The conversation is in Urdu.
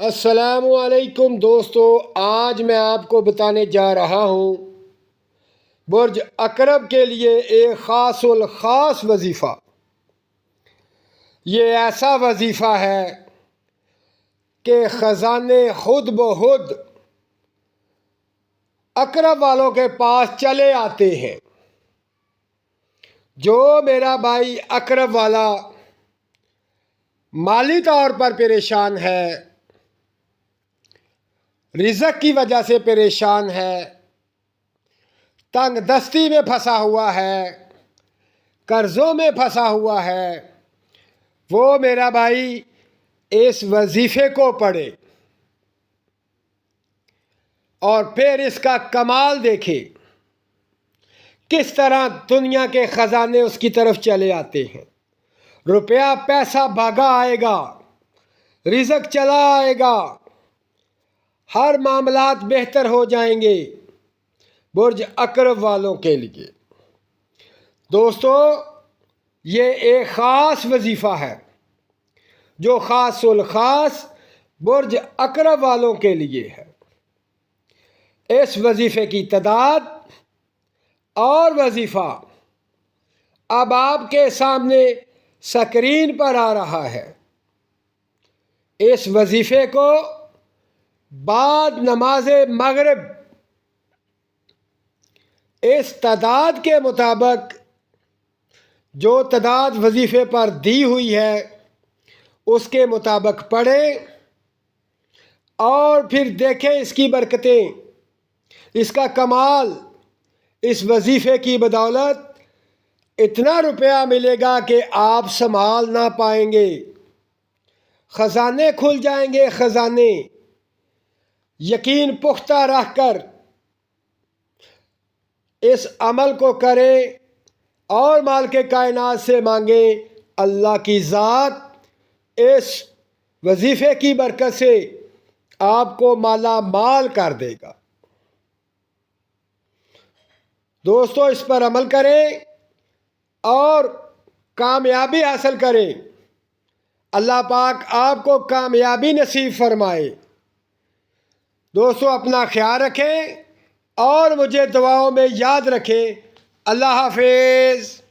السلام علیکم دوستو، آج میں آپ کو بتانے جا رہا ہوں برج عقرب کے لیے ایک خاص الخاص وظیفہ۔ یہ ایسا وظیفہ ہے کہ خزانے خود بخود عقرب والوں کے پاس چلے آتے ہیں۔ جو میرا بھائی عقرب والا مالی طور پر پریشان ہے، رزق کی وجہ سے پریشان ہے، تنگ دستی میں پھنسا ہوا ہے، قرضوں میں پھنسا ہوا ہے، وہ میرا بھائی اس وظیفے کو پڑھے اور پھر اس کا کمال دیکھے، کس طرح دنیا کے خزانے اس کی طرف چلے آتے ہیں، روپیہ پیسہ بھاگا آئے گا، رزق چلا آئے گا، ہر معاملات بہتر ہو جائیں گے برج عقرب والوں کے لیے۔ دوستو، یہ ایک خاص وظیفہ ہے جو خاص الخاص برج عقرب والوں کے لیے ہے۔ اس وظیفے کی تعداد اور وظیفہ اب آپ کے سامنے سکرین پر آ رہا ہے۔ اس وظیفے کو بعد نماز مغرب اس تعداد کے مطابق، جو تعداد وظیفے پر دی ہوئی ہے اس کے مطابق پڑھیں اور پھر دیکھیں اس کی برکتیں، اس کا کمال۔ اس وظیفے کی بدولت اتنا روپیہ ملے گا کہ آپ سنبھال نہ پائیں گے، خزانے کھل جائیں گے، خزانے۔ یقین پختہ رکھ کر اس عمل کو کریں اور مالک کائنات سے مانگیں۔ اللہ کی ذات اس وظیفے کی برکت سے آپ کو مالا مال کر دے گا۔ دوستو، اس پر عمل کریں اور کامیابی حاصل کریں۔ اللہ پاک آپ کو کامیابی نصیب فرمائے۔ دوستو، اپنا خیال رکھیں اور مجھے دعاؤں میں یاد رکھیں۔ اللہ حافظ۔